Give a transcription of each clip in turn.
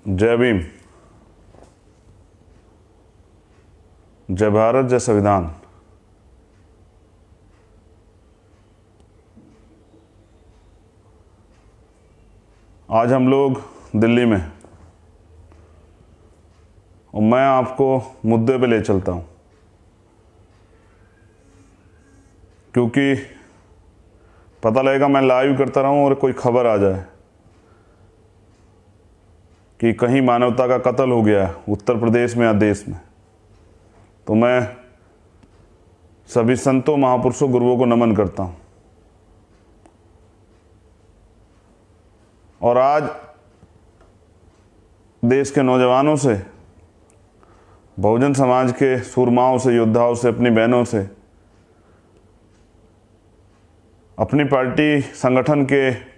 जय भीम, जय भारत, जय संविधान। आज हम लोग दिल्ली में हैं और मैं आपको मुद्दे पे ले चलता हूं, क्योंकि पता लगेगा मैं लाइव करता रहूं और कोई खबर आ जाए कि कहीं मानवता का कत्ल हो गया उत्तर प्रदेश में या देश में, तो मैं सभी संतों, महापुरुषों, गुरुओं को नमन करता हूं। और आज देश के नौजवानों से, बहुजन समाज के सूरमाओं से, योद्धाओं से, अपनी बहनों से, अपनी पार्टी संगठन के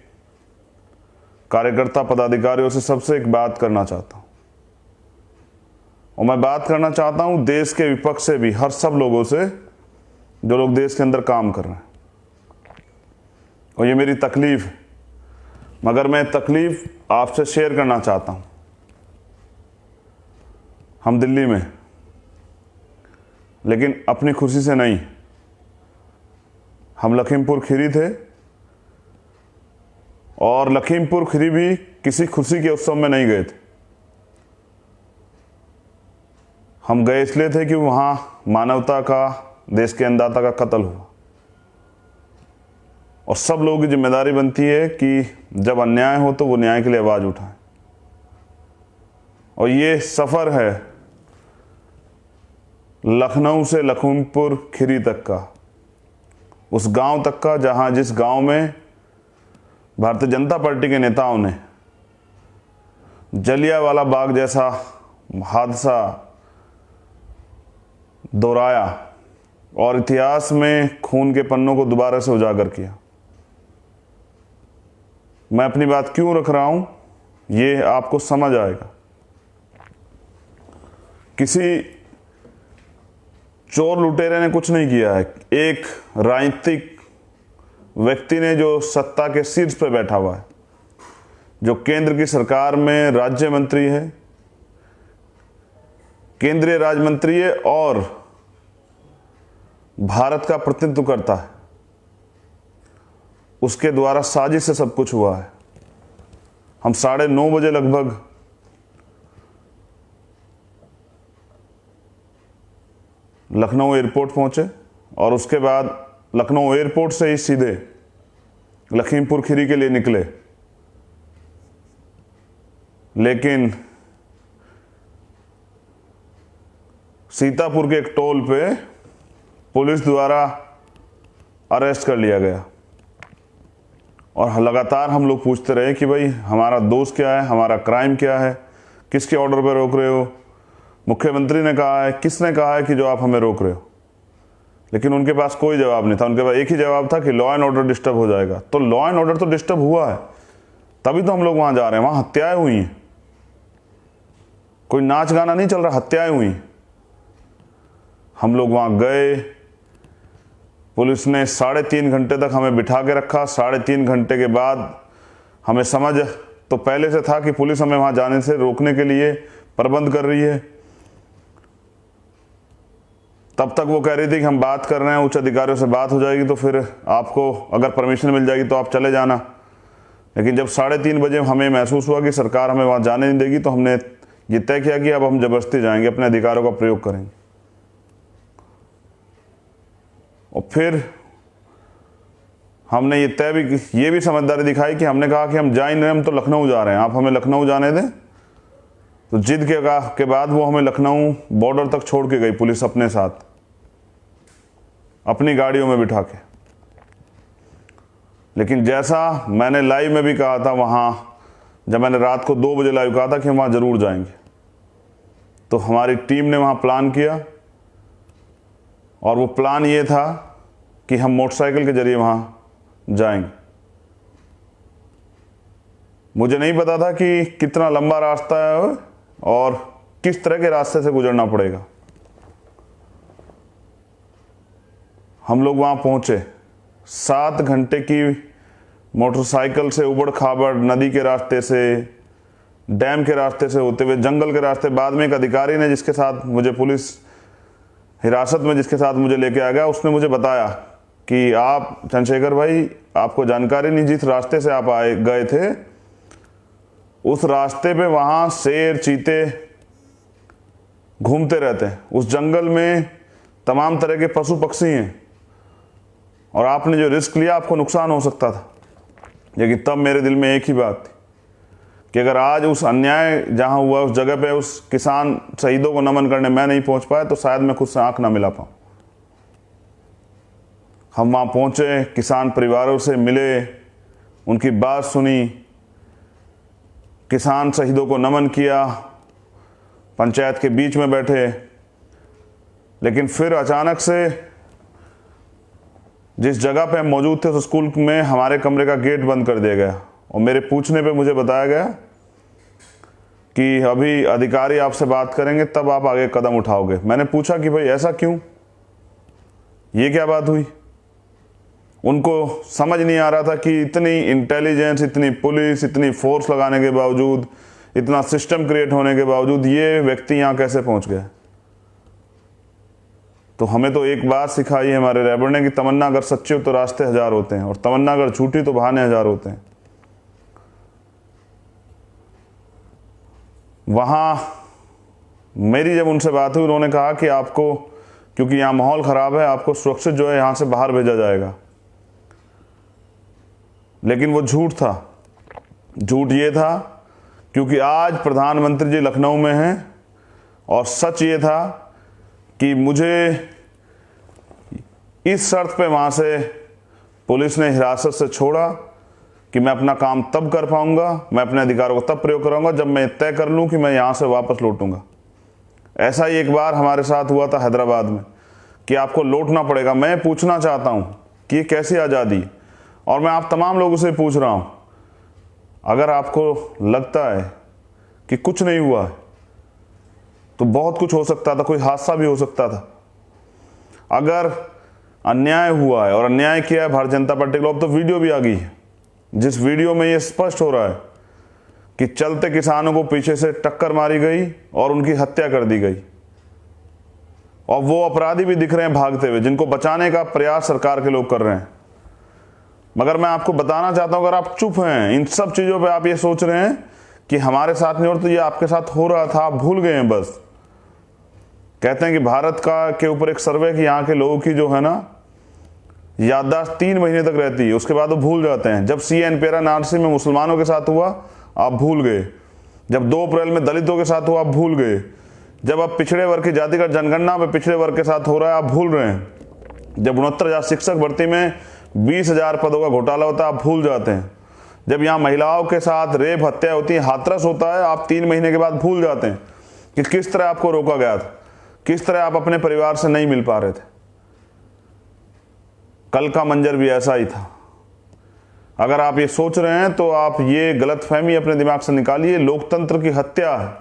कार्यकर्ता पदाधिकारियों से सबसे एक बात करना चाहता हूं। और मैं बात करना चाहता हूं देश के विपक्ष से भी, हर सब लोगों से जो लोग देश के अंदर काम कर रहे हैं। और ये मेरी तकलीफ है, मगर मैं तकलीफ आपसे शेयर करना चाहता हूं। हम दिल्ली में, लेकिन अपनी खुशी से नहीं। हम लखीमपुर खीरी थे और लखीमपुर खीरी भी किसी खुशी के उत्सव में नहीं गए थे। हम गए इसलिए थे कि वहां मानवता का, देश के अन्नदाता का कत्ल हुआ। और सब लोगों की जिम्मेदारी बनती है कि जब अन्याय हो तो वो न्याय के लिए आवाज उठाएं। और ये सफर है लखनऊ से लखीमपुर खीरी तक का, उस गांव तक का जहां, जिस गांव में भारतीय जनता पार्टी के नेताओं ने जलियांवाला बाग जैसा हादसा दोहराया और इतिहास में खून के पन्नों को दोबारा से उजागर किया। मैं अपनी बात क्यों रख रहा हूं, ये आपको समझ आएगा। किसी चोर लुटेरे ने कुछ नहीं किया है। एक राजनीतिक व्यक्ति ने, जो सत्ता के शीर्ष पर बैठा हुआ है, जो केंद्र की सरकार में राज्य मंत्री है, केंद्रीय राज्य मंत्री है और भारत का प्रतिनिधित्व करता है, उसके द्वारा साजिश से सब कुछ हुआ है। हम 9:30 बजे लगभग लखनऊ एयरपोर्ट पहुंचे और उसके बाद लखनऊ एयरपोर्ट से ही सीधे लखीमपुर खीरी के लिए निकले। लेकिन सीतापुर के एक टोल पे पुलिस द्वारा अरेस्ट कर लिया गया। और लगातार हम लोग पूछते रहे कि भाई हमारा दोष क्या है, हमारा क्राइम क्या है, किसके ऑर्डर पर रोक रहे हो। मुख्यमंत्री ने कहा है, किसने कहा है कि जो आप हमें रोक रहे हो। लेकिन उनके पास कोई जवाब नहीं था। उनके पास एक ही जवाब था कि लॉ एंड ऑर्डर डिस्टर्ब हो जाएगा। तो लॉ एंड ऑर्डर तो डिस्टर्ब हुआ है, तभी तो हम लोग वहां जा रहे हैं। वहां हत्याएं हुई हैं, कोई नाच गाना नहीं चल रहा, हत्याएं हुई। हम लोग वहां गए, पुलिस ने 3.5 घंटे तक हमें बिठा के रखा। 3.5 घंटे के बाद हमें समझ तो पहले से था कि पुलिस हमें वहां जाने से रोकने के लिए प्रबंध कर रही है। तब तक वो कह रही थी कि हम बात कर रहे हैं, उच्च अधिकारियों से बात हो जाएगी तो फिर आपको अगर परमिशन मिल जाएगी तो आप चले जाना। लेकिन जब 3:30 बजे हमें महसूस हुआ कि सरकार हमें वहां जाने नहीं देगी, तो हमने ये तय किया कि अब हम जबरदस्ती जाएंगे, अपने अधिकारों का प्रयोग करेंगे। और फिर हमने ये भी समझदारी दिखाई कि हमने कहा कि हम जा ही नहीं, हम तो लखनऊ जा रहे हैं, आप हमें लखनऊ जाने दें। तो जिद के बाद वो हमें लखनऊ बॉर्डर तक छोड़ के गई पुलिस, अपने साथ, अपनी गाड़ियों में बिठा के। लेकिन जैसा मैंने लाइव में भी कहा था वहाँ, जब मैंने रात को 2 बजे लाइव कहा था कि हम वहाँ ज़रूर जाएंगे, तो हमारी टीम ने वहाँ प्लान किया। और वो प्लान ये था कि हम मोटरसाइकिल के जरिए वहाँ जाएंगे। मुझे नहीं पता था कि कितना लंबा रास्ता है और किस तरह के रास्ते से गुजरना पड़ेगा। हम लोग वहाँ पहुँचे, 7 घंटे की मोटरसाइकिल से उबड़ खाबड़ नदी के रास्ते से डैम के रास्ते से होते हुए, जंगल के रास्ते। बाद में एक अधिकारी ने जिसके साथ मुझे पुलिस हिरासत में जिसके साथ मुझे लेके आ गया, उसने मुझे बताया कि आप चंद्रशेखर भाई, आपको जानकारी नहीं, जिस रास्ते से आप आए गए थे उस रास्ते पे वहाँ शेर चीते घूमते रहते हैं। उस जंगल में तमाम तरह के पशु पक्षी हैं और आपने जो रिस्क लिया आपको नुकसान हो सकता था। लेकिन तब मेरे दिल में एक ही बात थी कि अगर आज उस अन्याय जहाँ हुआ उस जगह पे उस किसान शहीदों को नमन करने मैं नहीं पहुँच पाया तो शायद मैं खुद से आँख ना मिला पाऊँ। हम वहाँ पहुँचे, किसान परिवारों से मिले, उनकी बात सुनी, किसान शहीदों को नमन किया, पंचायत के बीच में बैठे। लेकिन फिर अचानक से जिस जगह पे हम मौजूद थे उस स्कूल में हमारे कमरे का गेट बंद कर दिया गया और मेरे पूछने पे मुझे बताया गया कि अभी अधिकारी आपसे बात करेंगे तब आप आगे कदम उठाओगे। मैंने पूछा कि भाई ऐसा क्यों, ये क्या बात हुई। उनको समझ नहीं आ रहा था कि इतनी इंटेलिजेंस, इतनी पुलिस, इतनी फोर्स लगाने के बावजूद, इतना सिस्टम क्रिएट होने के बावजूद ये व्यक्ति यहाँ कैसे पहुँच गए। तो हमें तो एक बात सिखाई है हमारे रैबर ने कि तमन्ना अगर सच्ची हो तो रास्ते हजार होते हैं और तमन्ना अगर झूठी तो बहाने हजार होते हैं। वहाँ मेरी जब उनसे बात हुई, उन्होंने कहा कि आपको, क्योंकि यहाँ माहौल ख़राब है, आपको सुरक्षित जो है यहाँ से बाहर भेजा जाएगा। लेकिन वो झूठ था। झूठ ये था क्योंकि आज प्रधानमंत्री जी लखनऊ में हैं और सच ये था कि मुझे इस शर्त पे वहाँ से पुलिस ने हिरासत से छोड़ा कि मैं अपना काम तब कर पाऊँगा, मैं अपने अधिकारों को तब प्रयोग कराऊंगा जब मैं तय कर लूँ कि मैं यहाँ से वापस लौटूंगा। ऐसा ही एक बार हमारे साथ हुआ था हैदराबाद में कि आपको लौटना पड़ेगा। मैं पूछना चाहता हूँ कि ये कैसी आज़ादी, और मैं आप तमाम लोगों से पूछ रहा हूँ, अगर आपको लगता है कि कुछ नहीं हुआ है तो बहुत कुछ हो सकता था, कोई हादसा भी हो सकता था। अगर अन्याय हुआ है और अन्याय किया है भारतीय जनता पार्टी के लोग, तो वीडियो भी आ गई है जिस वीडियो में ये स्पष्ट हो रहा है कि चलते किसानों को पीछे से टक्कर मारी गई और उनकी हत्या कर दी गई और वो अपराधी भी दिख रहे हैं भागते हुए जिनको बचाने का प्रयास सरकार के लोग कर रहे हैं। मगर मैं आपको बताना चाहता हूं, अगर आप चुप हैं इन सब चीजों पे, आप ये सोच रहे हैं कि हमारे साथ नहीं हो रहा, तो ये आपके साथ हो रहा था, आप भूल गए हैं। बस कहते हैं कि भारत का के ऊपर एक सर्वे कि यहाँ के लोगों की जो है ना याददाश्त 3 महीने तक रहती है, उसके बाद वो भूल जाते हैं। जब CNPR NRC में मुसलमानों के साथ हुआ आप भूल गए, जब 2 अप्रैल में दलितों के साथ हुआ आप भूल गए, जब अब पिछड़े वर्ग की जातिगत जनगणना में पिछड़े वर्ग के साथ हो रहा है आप भूल रहे हैं, जब 69,000 शिक्षक भर्ती में 20,000 पदों का घोटाला होता है आप भूल जाते हैं, जब यहाँ महिलाओं के साथ रेप हत्या होती है, हाथरस होता है, आप 3 महीने के बाद भूल जाते हैं कि किस तरह आपको रोका गया था, किस तरह आप अपने परिवार से नहीं मिल पा रहे थे। कल का मंजर भी ऐसा ही था। अगर आप ये सोच रहे हैं तो आप ये गलतफहमी अपने दिमाग से निकालिए। लोकतंत्र की हत्या है,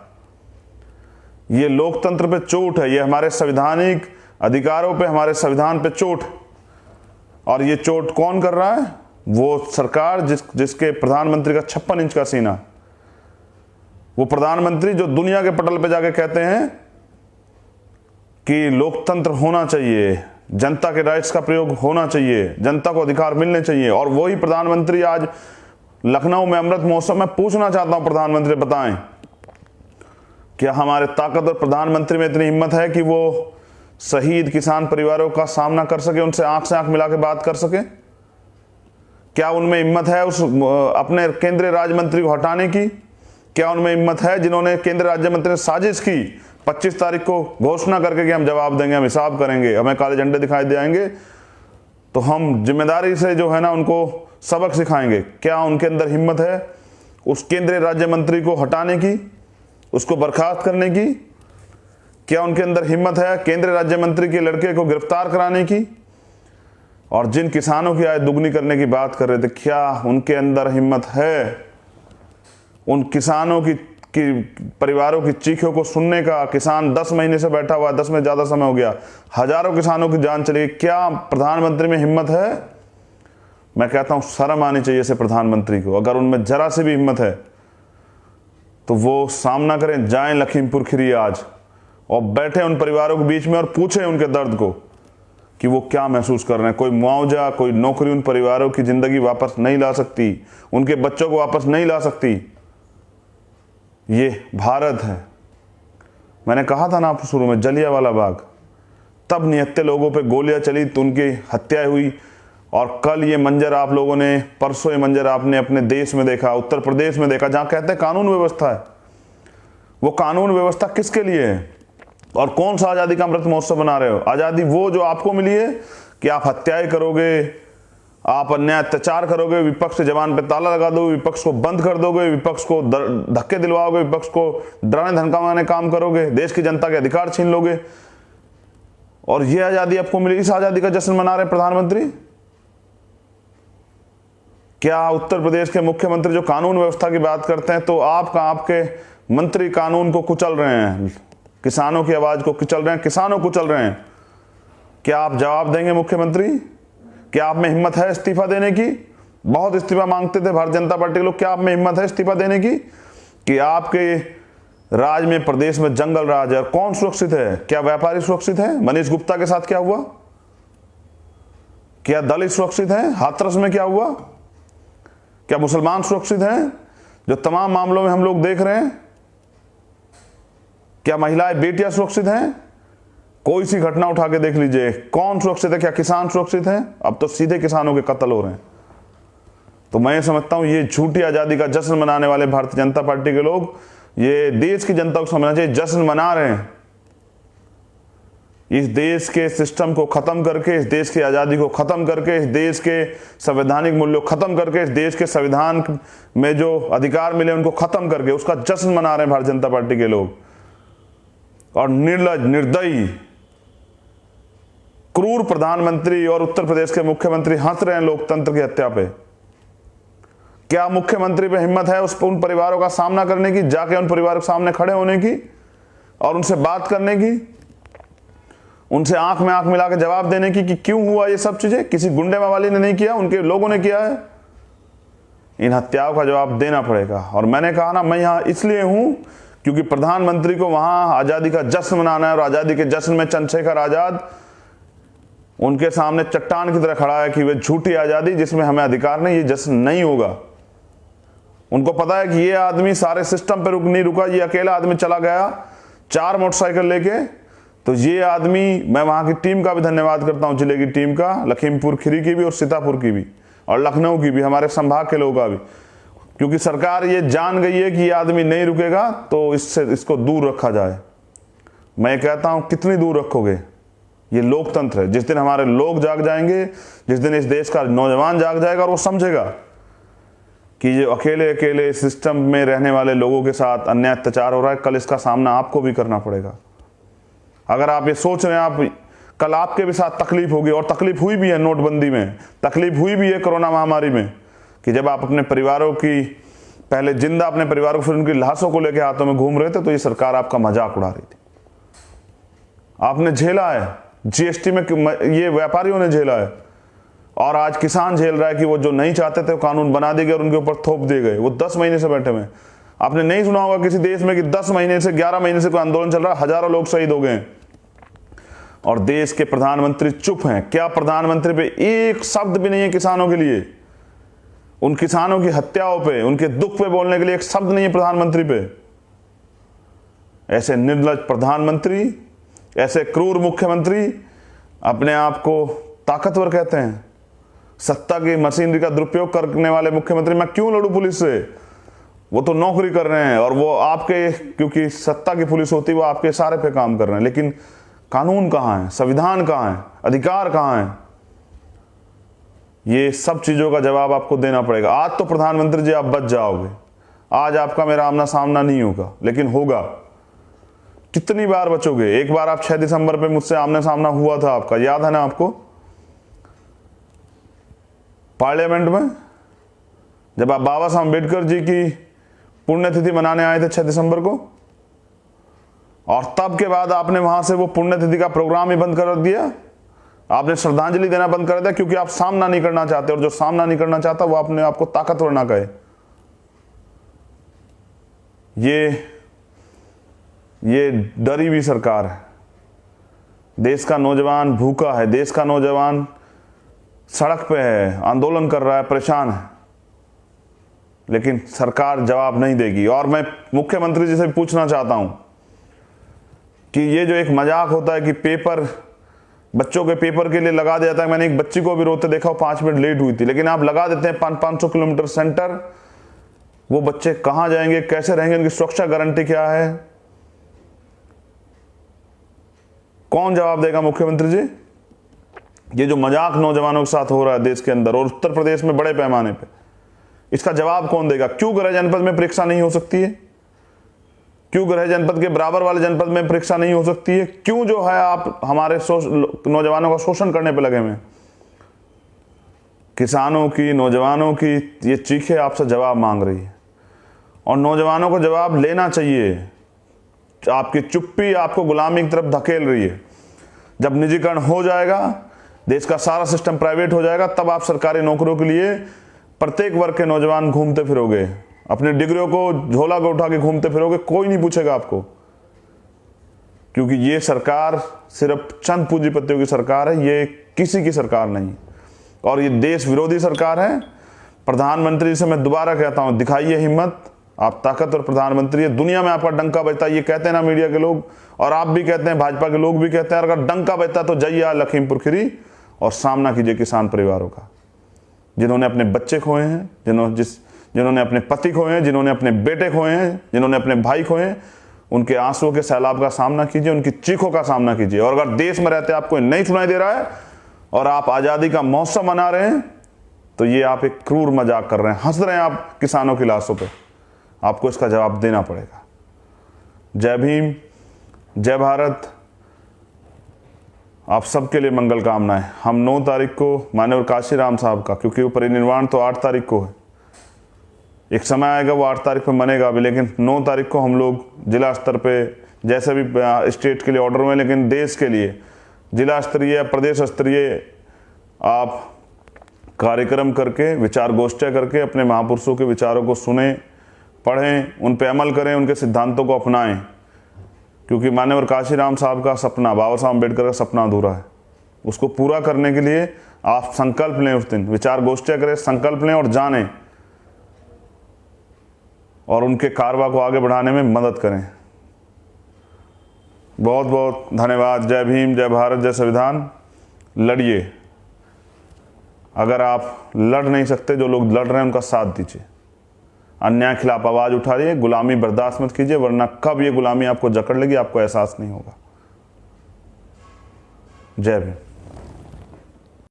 ये लोकतंत्र पे चोट है, ये हमारे संवैधानिक अधिकारों पे, हमारे संविधान पे चोट। और ये चोट कौन कर रहा है? वो सरकार जिसके प्रधानमंत्री का 56 इंच का सीना, वो प्रधानमंत्री जो दुनिया के पटल पे जाके कहते हैं कि लोकतंत्र होना चाहिए, जनता के राइट्स का प्रयोग होना चाहिए, जनता को अधिकार मिलने चाहिए। और वही प्रधानमंत्री आज लखनऊ में अमृत महोत्सव में, पूछना चाहता हूं प्रधानमंत्री बताएं, क्या हमारे ताकतवर प्रधानमंत्री में इतनी हिम्मत है कि वो शहीद किसान परिवारों का सामना कर सके, उनसे आंख से आंख मिला के बात कर सके? क्या उनमें हिम्मत है उस अपने केंद्रीय राज्य मंत्री को हटाने की? क्या उनमें हिम्मत है जिन्होंने केंद्रीय राज्य मंत्री ने साजिश की 25 तारीख को घोषणा करके कि हम जवाब देंगे, हम हिसाब करेंगे, हमें काले झंडे दिखाई देंगे तो हम जिम्मेदारी से जो है ना उनको सबक सिखाएंगे? क्या उनके अंदर हिम्मत है उस केंद्रीय राज्य मंत्री को हटाने की, उसको बर्खास्त करने की? क्या उनके अंदर हिम्मत है केंद्रीय राज्य मंत्री के लड़के को गिरफ्तार कराने की? और जिन किसानों की आय दुगनी करने की बात कर रहे थे, क्या उनके अंदर हिम्मत है उन किसानों की परिवारों की चीखों को सुनने का? किसान 10 महीने से बैठा हुआ है, 10 में ज्यादा समय हो गया, हजारों किसानों की जान चली गई। क्या प्रधानमंत्री में हिम्मत है? मैं कहता हूं शर्म आनी चाहिए ऐसे प्रधानमंत्री को। अगर उनमें जरा से भी हिम्मत है तो वो सामना करें, जाएं लखीमपुर खीरी आज और बैठे उन परिवारों के बीच में और पूछें उनके दर्द को कि वो क्या महसूस कर रहे हैं। कोई मुआवजा, कोई नौकरी उन परिवारों की जिंदगी वापस नहीं ला सकती, उनके बच्चों को वापस नहीं ला सकती। ये भारत है। मैंने कहा था ना आपको शुरू में, जलियांवाला बाग, तब निहत्थे लोगों पे गोलियां चली तो उनकी हत्या हुई। और कल ये मंजर आप लोगों ने, परसों ये मंजर आपने अपने देश में देखा, उत्तर प्रदेश में देखा, जहां कहते हैं कानून व्यवस्था है। वो कानून व्यवस्था किसके लिए है और कौन सा आजादी का अमृत महोत्सव बना रहे हो? आजादी वो जो आपको मिली है कि आप हत्याएं करोगे, आप अन्याय अत्याचार करोगे, विपक्ष के जवान पे ताला लगा दोगे, विपक्ष को बंद कर दोगे, विपक्ष को धक्के दिलवाओगे, विपक्ष को डराने धमकाने काम करोगे, देश की जनता के अधिकार छीन लोगे, और ये आजादी आपको मिली। इस आजादी का जश्न मना रहे प्रधानमंत्री। क्या उत्तर प्रदेश के मुख्यमंत्री जो कानून व्यवस्था की बात करते हैं, तो आपके मंत्री कानून को कुचल रहे हैं, किसानों की आवाज को कुचल रहे हैं, किसानों को कुचल रहे हैं। क्या आप जवाब देंगे मुख्यमंत्री? क्या आप में हिम्मत है इस्तीफा देने की? बहुत इस्तीफा मांगते थे भारतीय जनता पार्टी के लोग। क्या आप में हिम्मत है इस्तीफा देने की? कि आपके राज में, प्रदेश में जंगल राज है। कौन सुरक्षित है? क्या व्यापारी सुरक्षित है? मनीष गुप्ता के साथ क्या हुआ? क्या दलित सुरक्षित है? हाथरस में क्या हुआ? क्या मुसलमान सुरक्षित हैं? जो तमाम मामलों में हम लोग देख रहे हैं, क्या महिलाएं, बेटियां सुरक्षित हैं? कोई सी घटना उठा के देख लीजिए, कौन सुरक्षित है? क्या किसान सुरक्षित हैं? अब तो सीधे किसानों के कत्ल हो रहे हैं। तो मैं समझता हूं ये झूठी आजादी का जश्न मनाने वाले भारतीय जनता पार्टी के लोग, ये देश की जनता को समझना चाहिए, जश्न मना रहे हैं। इस देश के सिस्टम को खत्म करके, इस देश की आजादी को खत्म करके, इस देश के संवैधानिक मूल्यों को खत्म करके, इस देश के संविधान में जो अधिकार मिले उनको खत्म करके उसका जश्न मना रहे हैं भारतीय जनता पार्टी के लोग। और निर्लज, निर्दयी, क्रूर प्रधानमंत्री और उत्तर प्रदेश के मुख्यमंत्री हंस रहे हैं लोकतंत्र की हत्या पे। क्या मुख्यमंत्री पे हिम्मत है उन परिवारों का सामना करने की, जाके उन परिवारों के सामने खड़े होने की और उनसे बात करने की, उनसे आंख में आंख मिला के जवाब देने की कि क्यों हुआ ये सब चीजें? किसी गुंडे मवाली ने नहीं किया, उनके लोगों ने किया है। इन हत्याओं का जवाब देना पड़ेगा। और मैंने कहा ना, मैं यहां इसलिए हूं क्योंकि प्रधानमंत्री को वहां आजादी का जश्न मनाना है और आजादी के जश्न में चंद्रशेखर आजाद उनके सामने चट्टान की तरह खड़ा है कि वे झूठी आजादी जिसमें हमें अधिकार नहीं, ये जश्न नहीं होगा। उनको पता है कि ये आदमी सारे सिस्टम पर नहीं रुका, ये अकेला आदमी चला गया 4 मोटरसाइकिल लेके। तो ये आदमी, मैं वहां की टीम का भी धन्यवाद करता हूं, जिले की टीम का, लखीमपुर खीरी की भी और सीतापुर की भी और लखनऊ की भी, हमारे संभाग के लोगों का भी, क्योंकि सरकार ये जान गई है कि ये आदमी नहीं रुकेगा तो इसको दूर रखा जाए। मैं कहता हूं कितनी दूर रखोगे? ये लोकतंत्र है। जिस दिन हमारे लोग जाग जाएंगे, जिस दिन इस देश का नौजवान जाग जाएगा और वो समझेगा कि ये अकेले अकेले सिस्टम में रहने वाले लोगों के साथ अन्याय अत्याचार हो रहा है, कल इसका सामना आपको भी करना पड़ेगा। अगर आप ये सोच रहे हैं आप कल आपके भी साथ तकलीफ होगी, और तकलीफ हुई भी है नोटबंदी में, तकलीफ हुई भी है कोरोना महामारी में, कि जब आप अपने परिवारों की, पहले जिंदा अपने परिवारों को, फिर उनकी लाशों को लेकर हाथों में घूम रहे थे, तो ये सरकार आपका मजाक उड़ा रही थी। आपने झेला है, जीएसटी में ये व्यापारियों ने झेला है, और आज किसान झेल रहा है कि वो जो नहीं चाहते थे वो कानून बना दिए गए और उनके ऊपर थोप दिए गए। वो 10 महीने से बैठे हुए। आपने नहीं सुना होगा किसी देश में कि 10 महीने से, 11 महीने से कोई आंदोलन चल रहा है, हजारों लोग शहीद हो गए और देश के प्रधानमंत्री चुप हैं। क्या प्रधानमंत्री पे एक शब्द भी नहीं है किसानों के लिए? उन किसानों की हत्याओं पे, उनके दुख पे बोलने के लिए एक शब्द नहीं है प्रधानमंत्री पे। ऐसे निर्लज प्रधानमंत्री, ऐसे क्रूर मुख्यमंत्री, अपने आप को ताकतवर कहते हैं, सत्ता की मशीनरी का दुरुपयोग करने वाले मुख्यमंत्री। मैं क्यों लड़ूं पुलिस से? वो तो नौकरी कर रहे हैं और वो आपके, क्योंकि सत्ता की पुलिस होती है, वो आपके इशारे पे काम कर रहे हैं। लेकिन कानून कहां है? संविधान कहां है? अधिकार कहां है? ये सब चीजों का जवाब आपको देना पड़ेगा। आज तो प्रधानमंत्री जी आप बच जाओगे, आज आपका मेरा आमना सामना नहीं होगा, लेकिन होगा। कितनी बार बचोगे? एक बार आप 6 दिसंबर पे मुझसे आमने सामना हुआ था, आपका याद है ना आपको, पार्लियामेंट में, जब आप बाबा साहब अम्बेडकर जी की पुण्यतिथि मनाने आए थे 6 दिसंबर को, और तब के बाद आपने वहां से वो पुण्यतिथि का प्रोग्राम ही बंद कर दिया। आपने श्रद्धांजलि देना बंद कर दिया, क्योंकि आप सामना नहीं करना चाहते, और जो सामना नहीं करना चाहता वो अपने आपको ताकतवर ना कहे। ये डरी हुई सरकार है। देश का नौजवान भूखा है, देश का नौजवान सड़क पे है, आंदोलन कर रहा है, परेशान है, लेकिन सरकार जवाब नहीं देगी। और मैं मुख्यमंत्री जी से भी पूछना चाहता हूं कि ये जो एक मजाक होता है कि पेपर, बच्चों के पेपर के लिए लगा दिया जाता है। मैंने एक बच्ची को भी रोते देखा, 5 मिनट लेट हुई थी, लेकिन आप लगा देते हैं 500 किलोमीटर सेंटर। वो बच्चे कहां जाएंगे, कैसे रहेंगे, उनकी सुरक्षा गारंटी क्या है, कौन जवाब देगा? मुख्यमंत्री जी, ये जो मजाक नौजवानों के साथ हो रहा है देश के अंदर और उत्तर प्रदेश में बड़े पैमाने पे, इसका जवाब कौन देगा? क्यों गृह जनपद में परीक्षा नहीं हो सकती है? क्यों गृह जनपद के बराबर वाले जनपद में परीक्षा नहीं हो सकती है? क्यों जो है आप हमारे नौजवानों का शोषण करने पे लगे हुए? किसानों की, नौजवानों की ये चीखें आपसे जवाब मांग रही है और नौजवानों को जवाब लेना चाहिए। आपकी चुप्पी आपको गुलामी की तरफ धकेल रही है। जब निजीकरण हो जाएगा, देश का सारा सिस्टम प्राइवेट हो जाएगा, तब आप सरकारी नौकरियों के लिए प्रत्येक वर्ग के नौजवान घूमते फिरोगे, अपनी डिग्रियों को झोला को उठा के घूमते फिरोगे, कोई नहीं पूछेगा आपको, क्योंकि ये सरकार सिर्फ चंद पूंजीपतियों की सरकार है, ये किसी की सरकार नहीं और ये देश विरोधी सरकार है। प्रधानमंत्री से मैं दोबारा कहता हूं, दिखाइए हिम्मत, आप ताकतवर प्रधानमंत्री है, दुनिया में आपका डंका बजता है, ये कहते हैं ना मीडिया के लोग, और आप भी कहते हैं, भाजपा के लोग भी कहते हैं, अगर डंका बजता तो जाइए लखीमपुर खीरी और सामना कीजिए किसान परिवारों का, जिन्होंने अपने बच्चे खोए हैं, जिन्होंने अपने पति खोए हैं, जिन्होंने अपने बेटे खोए हैं, जिन्होंने अपने भाई खोए हैं। उनके आंसुओं के सैलाब का सामना कीजिए, उनकी चीखों का सामना कीजिए। और अगर देश में रहते आपको नहीं सुनाई दे रहा है और आप आज़ादी का महोत्सव मना रहे हैं, तो ये आप एक क्रूर मजाक कर रहे हैं, हंस रहे हैं आप किसानों की लाशों पर। आपको इसका जवाब देना पड़ेगा। जय भीम, जय भारत, आप सबके लिए मंगल कामनाएं। हम 9 तारीख को माननीय काशीराम साहब का, क्योंकि वो परिनिर्वाण तो 8 तारीख को है, एक समय आएगा वो 8 तारीख पे मनेगा भी, लेकिन 9 तारीख को हम लोग जिला स्तर पे, जैसे भी स्टेट के लिए ऑर्डर हुए, लेकिन देश के लिए जिला स्तरीय, प्रदेश स्तरीय आप कार्यक्रम करके, विचार गोष्ठियाँ करके अपने महापुरुषों के विचारों को सुने, पढ़ें, उन पे अमल करें, उनके सिद्धांतों को अपनाएं, क्योंकि माननीय काशीराम साहब का सपना, बाबा साहब अम्बेडकर का सपना अधूरा है। उसको पूरा करने के लिए आप संकल्प लें, उस दिन विचार गोष्ठियाँ करें, संकल्प लें और जानें और उनके कारवा को आगे बढ़ाने में मदद करें। बहुत बहुत धन्यवाद। जय भीम, जय भारत, जय संविधान। लड़िए, अगर आप लड़ नहीं सकते, जो लोग लड़ रहे हैं उनका साथ दीजिए, अन्याय खिलाफ आवाज उठाइए, गुलामी बर्दाश्त मत कीजिए, वरना कब ये गुलामी आपको जकड़ लेगी आपको एहसास नहीं होगा। जय भीम।